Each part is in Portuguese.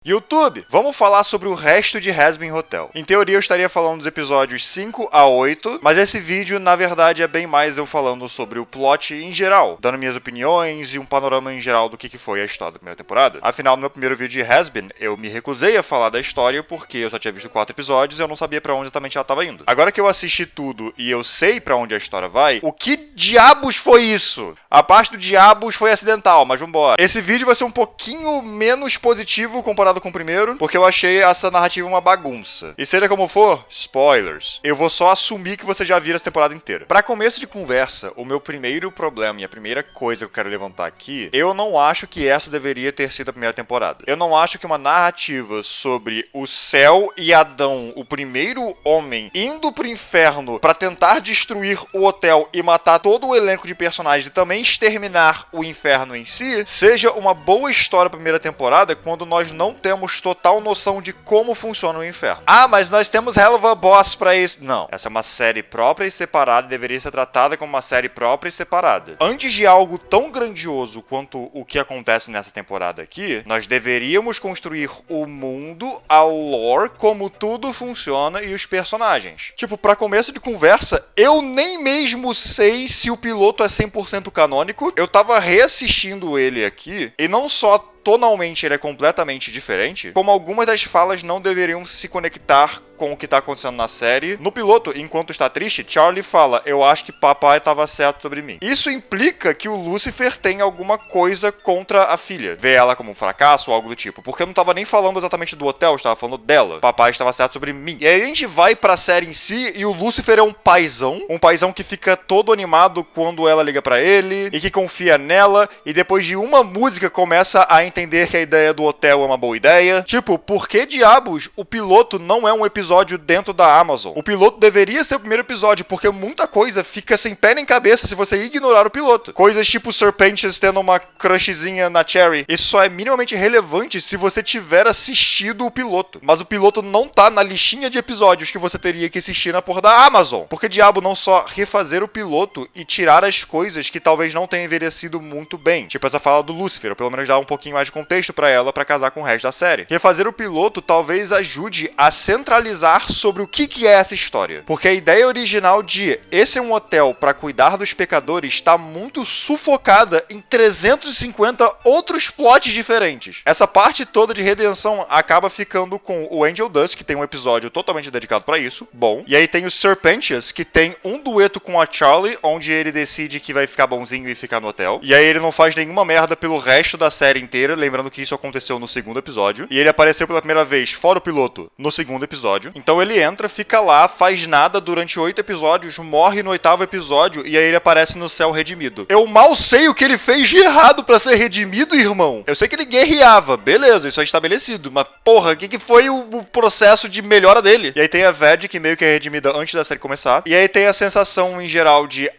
YouTube, vamos falar sobre o resto de Hazbin Hotel. Em teoria eu estaria falando dos episódios 5 a 8, mas esse vídeo na verdade é bem mais eu falando sobre o plot em geral, dando minhas opiniões e um panorama em geral do que foi a história da primeira temporada. Afinal, no meu primeiro vídeo de Hazbin, eu me recusei a falar da história porque eu só tinha visto 4 episódios e eu não sabia pra onde exatamente ela estava indo. Agora que eu assisti tudo e eu sei pra onde a história vai, o que diabos foi isso? A parte do diabos foi acidental, mas vambora. Esse vídeo vai ser um pouquinho menos positivo comparado com o primeiro, porque eu achei essa narrativa uma bagunça. E seja como for, spoilers. Eu vou só assumir que você já viram essa temporada inteira. Pra começo de conversa, o meu primeiro problema e a primeira coisa que eu quero levantar aqui, eu não acho que essa deveria ter sido a primeira temporada. Eu não acho que uma narrativa sobre o céu e Adão, o primeiro homem, indo pro inferno pra tentar destruir o hotel e matar todo o elenco de personagens e também exterminar o inferno em si, seja uma boa história pra primeira temporada quando nós não temos total noção de como funciona o inferno. Ah, mas nós temos Helluva Boss pra isso. Não, essa é uma série própria e separada e deveria ser tratada como uma série própria e separada. Antes de algo tão grandioso quanto o que acontece nessa temporada aqui, nós deveríamos construir o mundo, a lore, como tudo funciona e os personagens. Tipo, pra começo de conversa, eu nem mesmo sei se o piloto é 100% canônico. Eu tava reassistindo ele aqui e não só tonalmente ele é completamente diferente, como algumas das falas não deveriam se conectar com o que tá acontecendo na série. No piloto, enquanto está triste, Charlie fala: eu acho que papai estava certo sobre mim. Isso implica que o Lucifer tem alguma coisa contra a filha. Vê ela como um fracasso ou algo do tipo. Porque eu não tava nem falando exatamente do hotel, eu estava falando dela. Papai estava certo sobre mim. E aí a gente vai pra série em si e o Lucifer é um paizão que fica todo animado quando ela liga pra ele e que confia nela, e depois de uma música começa a entender que a ideia do hotel é uma boa ideia. Tipo, por que diabos o piloto não é um episódio dentro da Amazon? O piloto deveria ser o primeiro episódio, porque muita coisa fica sem pé nem cabeça se você ignorar o piloto. Coisas tipo Serpentius tendo uma crushzinha na Cherry. Isso só é minimamente relevante se você tiver assistido o piloto. Mas o piloto não tá na listinha de episódios que você teria que assistir na porra da Amazon. Por que diabo não só refazer o piloto e tirar as coisas que talvez não tenham envelhecido muito bem? Tipo essa fala do Lucifer, ou pelo menos dar um pouquinho mais de contexto pra ela pra casar com o resto da série. Refazer o piloto talvez ajude a centralizar sobre o que é essa história. Porque a ideia original de esse é um hotel pra cuidar dos pecadores está muito sufocada em 350 outros plots diferentes. Essa parte toda de redenção acaba ficando com o Angel Dust, que tem um episódio totalmente dedicado pra isso, bom. E aí tem o Serpentius, que tem um dueto com a Charlie, onde ele decide que vai ficar bonzinho e ficar no hotel. E aí ele não faz nenhuma merda pelo resto da série inteira, lembrando que isso aconteceu no segundo episódio. E ele apareceu pela primeira vez, fora o piloto, no segundo episódio. Então ele entra, fica lá, faz nada durante 8 episódios, morre no 8º episódio e aí ele aparece no céu redimido. Eu mal sei o que ele fez de errado pra ser redimido, irmão. Eu sei que ele guerreava, beleza, isso é estabelecido, mas porra, o que foi o processo de melhora dele? E aí tem a Ved, que meio que é redimida antes da série começar. E aí tem a sensação em geral de,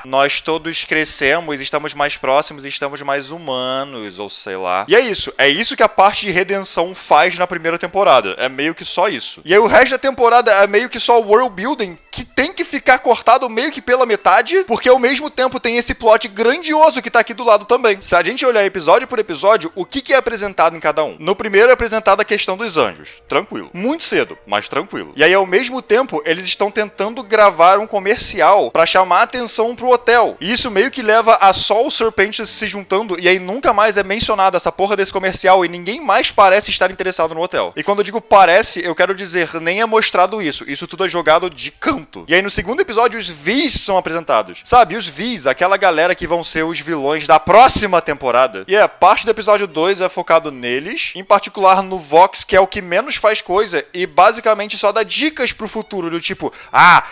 nós todos crescemos, estamos mais próximos, estamos mais humanos, ou sei lá. E é isso que a parte de redenção faz na primeira temporada. É meio que só isso. E aí o resto da temporada é meio que só world building, que tem que ficar cortado meio que pela metade, porque ao mesmo tempo tem esse plot grandioso que tá aqui do lado também. Se a gente olhar episódio por episódio, o que é apresentado em cada um? No primeiro é apresentada a questão dos anjos. Tranquilo. Muito cedo, mas tranquilo. E aí ao mesmo tempo, eles estão tentando gravar um comercial pra chamar a atenção pro hotel. E isso meio que leva a só o Serpentius se juntando, e aí nunca mais é mencionada essa porra desse comercial e ninguém mais parece estar interessado no hotel. E quando eu digo parece, eu quero dizer, nem é mostrado isso tudo é jogado de canto. E aí no segundo episódio os V's são apresentados. Sabe, os V's, aquela galera que vão ser os vilões da próxima temporada. E parte do episódio 2 é focado neles, em particular no Vox, que é o que menos faz coisa e basicamente só dá dicas pro futuro, do tipo,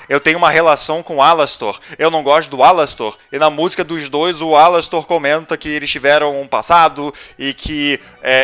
eu tenho uma relação com o Alastor, eu não gosto do Alastor, e na música dos dois o Alastor comenta que eles tiveram um passado e que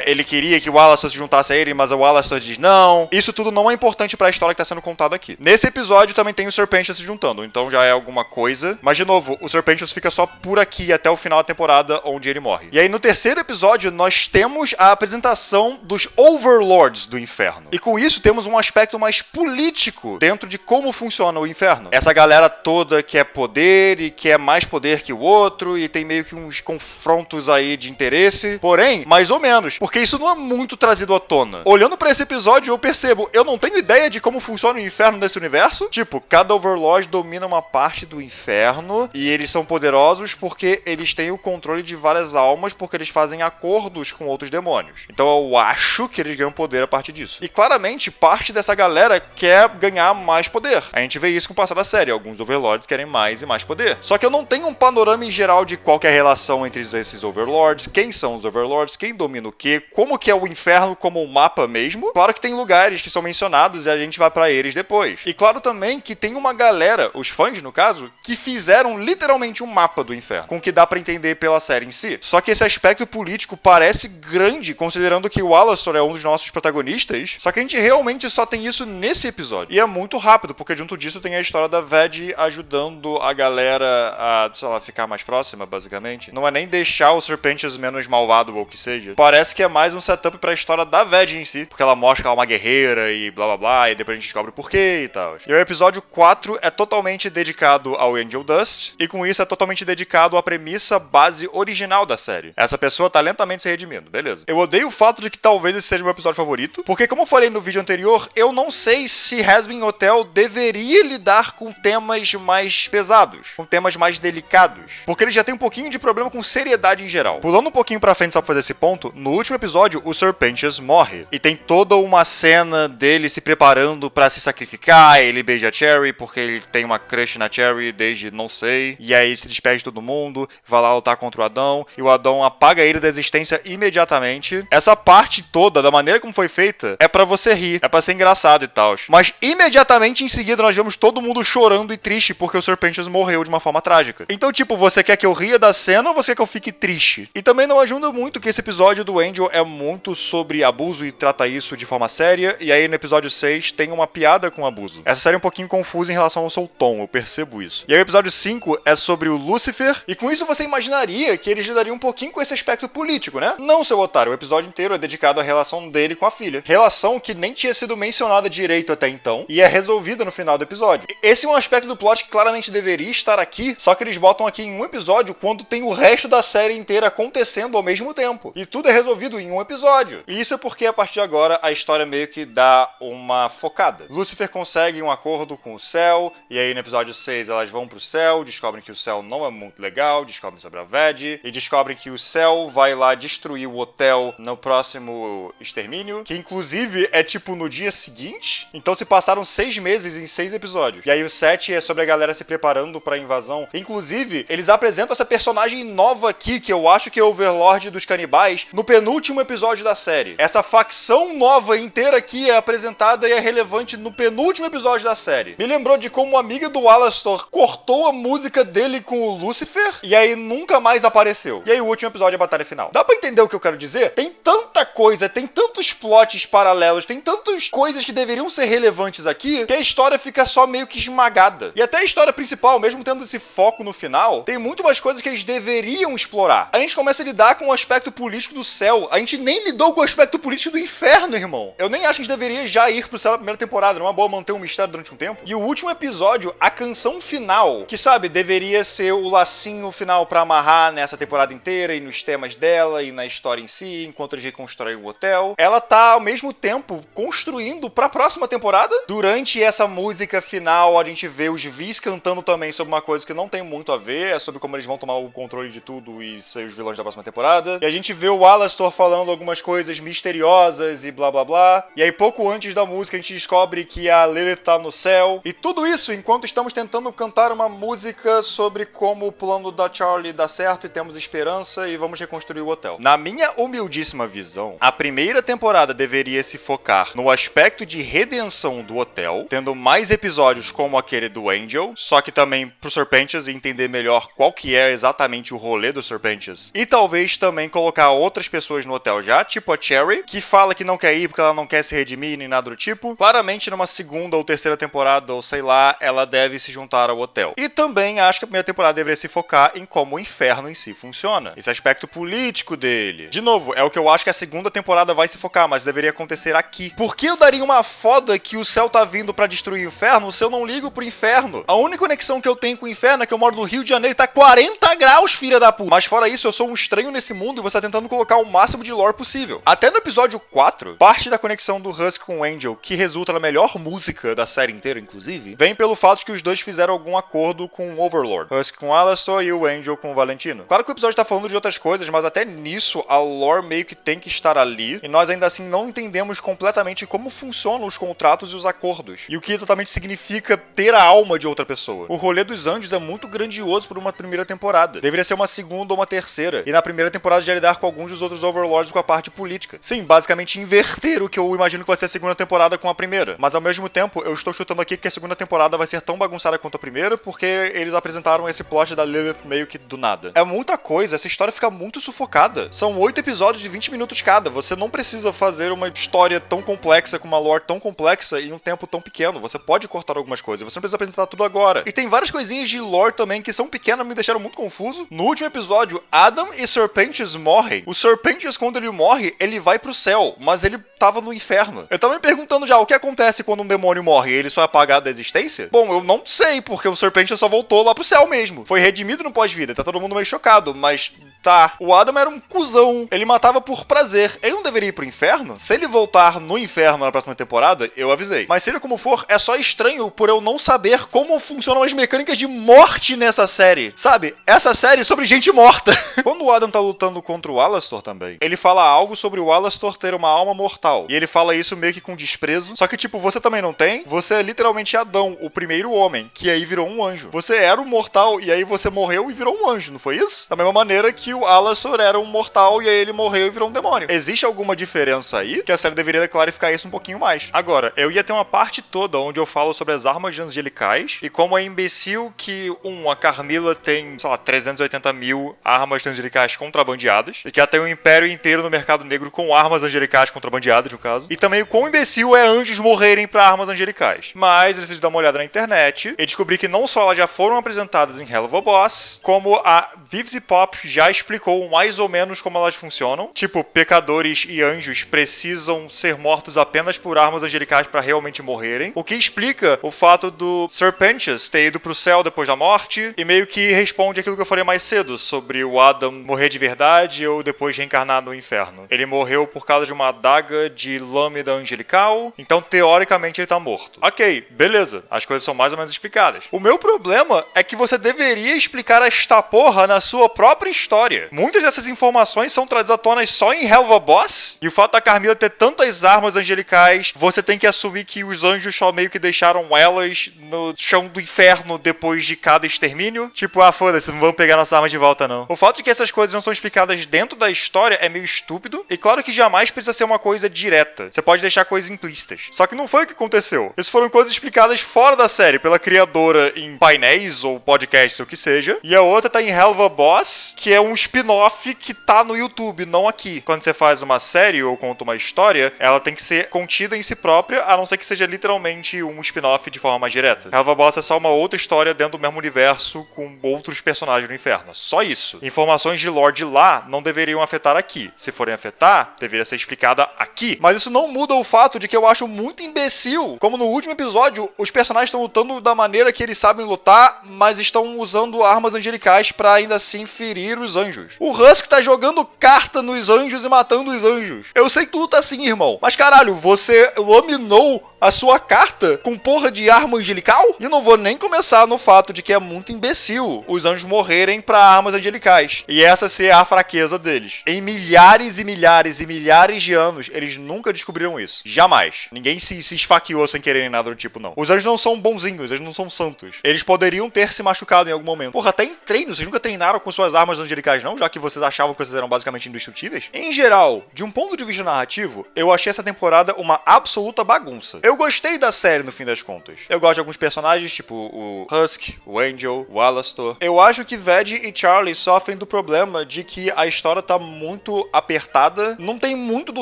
ele queria que o Alastor se juntasse a ele, mas o Alastor diz não. Isso tudo não é importante pra história que tá sendo contada aqui. Nesse episódio também também tem o Serpentius se juntando, então já é alguma coisa. Mas, de novo, o Serpentius fica só por aqui até o final da temporada, onde ele morre. E aí, no terceiro episódio, nós temos a apresentação dos Overlords do Inferno. E com isso, temos um aspecto mais político dentro de como funciona o Inferno. Essa galera toda quer poder e quer mais poder que o outro, e tem meio que uns confrontos aí de interesse. Porém, mais ou menos, porque isso não é muito trazido à tona. Olhando pra esse episódio, eu percebo, eu não tenho ideia de como funciona o Inferno nesse universo. Tipo, cada Overlord domina uma parte do Inferno, e eles são poderosos porque eles têm o controle de várias almas, porque eles fazem acordos com outros demônios. Então eu acho que eles ganham poder a partir disso. E claramente, parte dessa galera quer ganhar mais poder. A gente vê isso com o passar da série. Alguns Overlords querem mais e mais poder. Só que eu não tenho um panorama em geral de qual que é a relação entre esses Overlords, quem são os Overlords, quem domina o quê, como que é o Inferno como um mapa mesmo. Claro que tem lugares que são mencionados e a gente vai pra eles depois. E claro também que tem uma galera, os fãs no caso, que fizeram literalmente um mapa do Inferno, com o que dá pra entender pela série em si. Só que esse aspecto político parece grande, considerando que o Alastor é um dos nossos protagonistas, só que a gente realmente só tem isso nesse episódio. E é muito rápido, porque junto disso tem a história da Ved ajudando a galera a, sei lá, ficar mais próxima, basicamente. Não é nem deixar o Serpentius menos malvado ou o que seja. Parece que é mais um setup pra história da Ved em si, porque ela mostra que ela é uma guerreira e blá blá blá, e depois a gente descobre o porquê e tal. E o episódio 4 é totalmente dedicado ao Angel Dust, e com isso é totalmente dedicado à premissa base original da série. Essa pessoa tá lentamente se redimindo, beleza. Eu odeio o fato de que talvez esse seja o meu episódio favorito, porque como eu falei no vídeo anterior, eu não sei se Hazbin Hotel deveria lidar com temas mais pesados, com temas mais delicados, porque ele já tem um pouquinho de problema com seriedade em geral. Pulando um pouquinho pra frente só pra fazer esse ponto, no último episódio, o Serpentius morre, e tem toda uma cena dele se preparando pra se sacrificar, ele beija a Cherry, porque ele tem uma crush na Cherry desde não sei, e aí se despede de todo mundo, vai lá lutar contra o Adão, e o Adão apaga ele da existência imediatamente. Essa parte toda, da maneira como foi feita, é pra você rir, é pra ser engraçado e tal. Mas imediatamente em seguida nós vemos todo mundo chorando e triste porque o Serpentius morreu de uma forma trágica. Então, tipo, você quer que eu ria da cena ou você quer que eu fique triste? E também não ajuda muito que esse episódio do Angel é muito sobre abuso e trata isso de forma séria, e aí no episódio 6 tem uma piada com abuso. Essa série é um pouquinho confusa em relação ao seu tom, eu percebo isso. E aí o episódio 5 é sobre o Lucifer, e com isso você imaginaria que eles lidariam um pouquinho com esse aspecto político, né? Não, seu otário, o episódio inteiro é dedicado à relação dele com a filha. Relação que nem tinha sido mencionada direito até então, e é resolvida no final do episódio. Esse é um aspecto do plot que claramente deveria estar aqui, só que eles botam aqui em um episódio quando tem o resto da série inteira acontecendo ao mesmo tempo. E tudo é resolvido em um episódio. E isso é porque a partir de agora a história meio que dá uma focada. Lucifer consegue um acordo com o céu, e aí no episódio 6 elas vão pro céu, descobrem que o céu não é muito legal, descobrem sobre a Ved, e descobrem que o céu vai lá destruir o hotel no próximo extermínio, que inclusive é tipo no dia seguinte. Então se passaram 6 meses em 6 episódios. E aí o 7 é sobre a galera se preparando pra invasão. Inclusive, eles apresentam essa personagem nova aqui, que eu acho que é o Overlord dos canibais, no penúltimo episódio da série. Essa facção nova inteira aqui é apresentada e é relevante no penúltimo episódio da série. Me lembrou de como uma amiga do Alastor cortou a música dele com o Lucifer, e aí nunca mais apareceu. E aí o último episódio é a batalha final. Dá pra entender o que eu quero dizer? Tem tanta coisa, tem tantos plots paralelos, tem tantas coisas que deveriam ser relevantes aqui, que a história fica só meio que esmagada. E até a história principal, mesmo tendo esse foco no final, tem muito mais coisas que eles deveriam explorar. A gente começa a lidar com o aspecto político do céu. A gente nem lidou com o aspecto político do inferno, irmão. Eu nem acho que a gente deveria já ir pro céu na primeira temporada. Não é boa manter um mistério durante um tempo. E o último episódio, a canção final, que sabe, deveria ser o lacinho final pra amarrar nessa temporada inteira e nos temas dela e na história em si, enquanto eles reconstroem o hotel. Ela tá ao mesmo tempo construindo pra próxima temporada. Durante essa música final, a gente vê os Vis cantando também sobre uma coisa que não tem muito a ver, é sobre como eles vão tomar o controle de tudo e ser os vilões da próxima temporada. E a gente vê o Alastor falando algumas coisas misteriosas e blá blá blá. E aí pouco antes da música a gente descobre que a Lilith tá no céu. E tudo isso enquanto estamos tentando cantar uma música sobre como o plano da Charlie dá certo e temos esperança e vamos reconstruir o hotel. Na minha humildíssima visão, a primeira temporada deveria se focar no aspecto de redenção do hotel, tendo mais episódios como aquele do Angel, só que também pro Serpentius entender melhor qual que é exatamente o rolê do Serpentius. E talvez também colocar outras pessoas no hotel já, tipo a Cherry, que fala que não quer ir porque ela não quer se redimir nem nada do tipo. Claramente numa segunda ou terceira temporada temporada, ou sei lá, ela deve se juntar ao hotel. E também acho que a primeira temporada deveria se focar em como o inferno em si funciona. Esse aspecto político dele. De novo, é o que eu acho que a segunda temporada vai se focar, mas deveria acontecer aqui. Por que eu daria uma foda que o céu tá vindo pra destruir o inferno se eu não ligo pro inferno? A única conexão que eu tenho com o inferno é que eu moro no Rio de Janeiro e tá 40 graus, filha da puta. Mas fora isso, eu sou um estranho nesse mundo e você tá tentando colocar o máximo de lore possível. Até no episódio 4, parte da conexão do Husk com o Angel, que resulta na melhor música da série inteira, inclusive, vem pelo fato de que os dois fizeram algum acordo com o Overlord. Husk com o Alastor e o Angel com o Valentino. Claro que o episódio tá falando de outras coisas, mas até nisso a lore meio que tem que estar ali, e nós ainda assim não entendemos completamente como funcionam os contratos e os acordos, e o que exatamente significa ter a alma de outra pessoa. O rolê dos anjos é muito grandioso por uma primeira temporada. Deveria ser uma segunda ou uma terceira, e na primeira temporada já lidar com alguns dos outros Overlords com a parte política. Sim, basicamente inverter o que eu imagino que vai ser a segunda temporada com a primeira, mas ao mesmo tempo eu estou chutando aqui que a segunda temporada vai ser tão bagunçada quanto a primeira, porque eles apresentaram esse plot da Lilith meio que do nada. É muita coisa, essa história fica muito sufocada. São 8 episódios de 20 minutos cada, você não precisa fazer uma história tão complexa, com uma lore tão complexa em um tempo tão pequeno. Você pode cortar algumas coisas, você não precisa apresentar tudo agora. E tem várias coisinhas de lore também que são pequenas, me deixaram muito confuso. No último episódio, Adam e Serpentius morrem. O Serpentius, quando ele morre, ele vai pro céu, mas ele tava no inferno. Eu tava me perguntando já, o que acontece quando um demônio morre? Ele só é apagado da existência? Bom, eu não sei, porque o Serpentius só voltou lá pro céu mesmo. Foi redimido no pós-vida, tá todo mundo meio chocado, mas tá. O Adam era um cuzão. Ele matava por prazer. Ele não deveria ir pro inferno? Se ele voltar no inferno na próxima temporada, eu avisei. Mas seja como for, é só estranho por eu não saber como funcionam as mecânicas de morte nessa série. Sabe? Essa série é sobre gente morta. Quando o Adam tá lutando contra o Alastor também, ele fala algo sobre o Alastor ter uma alma mortal. E ele fala isso meio que com desprezo. Só que, tipo, você também não tem? Você é literalmente Adão, o primeiro homem, que aí virou um anjo. Você era um mortal e aí você morreu e virou um anjo, não foi isso? Da mesma maneira que o Alastor era um mortal e aí ele morreu e virou um demônio. Existe alguma diferença aí? Que a série deveria clarificar isso um pouquinho mais. Agora, eu ia ter uma parte toda onde eu falo sobre as armas angelicais e como é imbecil que, a Carmilla tem, sei lá, 380 mil armas angelicais contrabandeadas e que ela tem um império inteiro no mercado negro com armas angelicais contrabandeadas, no caso. E também o quão imbecil é anjos morrerem pra armas angelicais. Mas eu decidi dar uma olhada na internet e descobri que não só elas já foram apresentadas em Hell of a Boss, como a Vivzy Pop já explicou mais ou menos como elas funcionam. Tipo, pecadores e anjos precisam ser mortos apenas por armas angelicais pra realmente morrerem. O que explica o fato do Serpentius ter ido pro céu depois da morte e meio que responde aquilo que eu falei mais cedo sobre o Adam morrer de verdade ou depois reencarnar no inferno. Ele morreu por causa de uma adaga de lâmina angelical, então teoricamente ele tá morto. Ok, beleza. As coisas são mais ou menos explicadas. O meu problema é que você deveria explicar esta porra na sua própria história. Muitas dessas informações são trazidas à tona só em Hell of a Boss, e o fato da Carmilla ter tantas armas angelicais, você tem que assumir que os anjos só meio que deixaram elas no chão do inferno depois de cada extermínio. Tipo, foda-se, não vamos pegar nossas armas de volta não. O fato de que essas coisas não são explicadas dentro da história é meio estúpido, e claro que jamais precisa ser uma coisa direta. Você pode deixar coisas implícitas. Só que não foi o que aconteceu. Isso foram coisas explicadas fora da série, pela criadora em painéis ou podcasts ou o que seja, e a outra tá em Hell of a Boss, que é um spin-off que tá no YouTube, não aqui. Quando você faz uma série ou conta uma história, ela tem que ser contida em si própria, a não ser que seja literalmente um spin-off de forma mais direta. Hell of a Boss é só uma outra história dentro do mesmo universo com outros personagens do inferno. Só isso. Informações de lore de lá não deveriam afetar aqui. Se forem afetar, deveria ser explicada aqui. Mas isso não muda o fato de que eu acho muito imbecil como no último episódio os personagens estão lutando da maneira que eles sabem lutar, mas estão usando armas angelicais pra ainda assim ferir os anjos. O Husk tá jogando carta nos anjos e matando os anjos. Eu sei que tu luta assim, irmão, mas caralho, você laminou a sua carta com porra de arma angelical? E eu não vou nem começar no fato de que é muito imbecil os anjos morrerem pra armas angelicais. E essa ser a fraqueza deles. Em milhares e milhares e milhares de anos, eles nunca descobriram isso. Jamais. Ninguém se esfaqueou sem querer nem nada do tipo, não. Os anjos não são bonzinhos, eles não são santos. Eles poderiam ter se machucado em algum momento. Porra, até em treino, vocês nunca treinaram com suas armas angelicais críticas não, já que vocês achavam que vocês eram basicamente indestrutíveis. Em geral, de um ponto de vista narrativo, eu achei essa temporada uma absoluta bagunça. Eu gostei da série no fim das contas. Eu gosto de alguns personagens, tipo o Husk, o Angel, o Alastor. Eu acho que Ved e Charlie sofrem do problema de que a história tá muito apertada, não tem muito do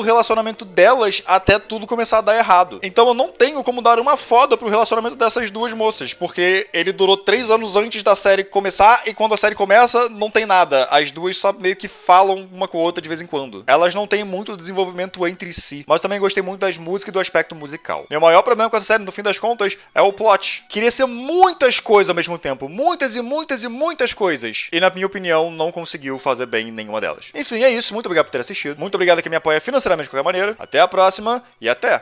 relacionamento delas até tudo começar a dar errado. Então eu não tenho como dar uma foda pro relacionamento dessas duas moças, porque ele durou 3 anos antes da série começar e quando a série começa, não tem nada. As duas só meio que falam uma com a outra de vez em quando. Elas não têm muito desenvolvimento entre si, mas também gostei muito das músicas e do aspecto musical. Meu maior problema com essa série, no fim das contas, é o plot. Queria ser muitas coisas ao mesmo tempo. Muitas e muitas e muitas coisas. E na minha opinião, não conseguiu fazer bem nenhuma delas. Enfim, é isso. Muito obrigado por ter assistido. Muito obrigado a quem me apoia financeiramente de qualquer maneira. Até a próxima e até!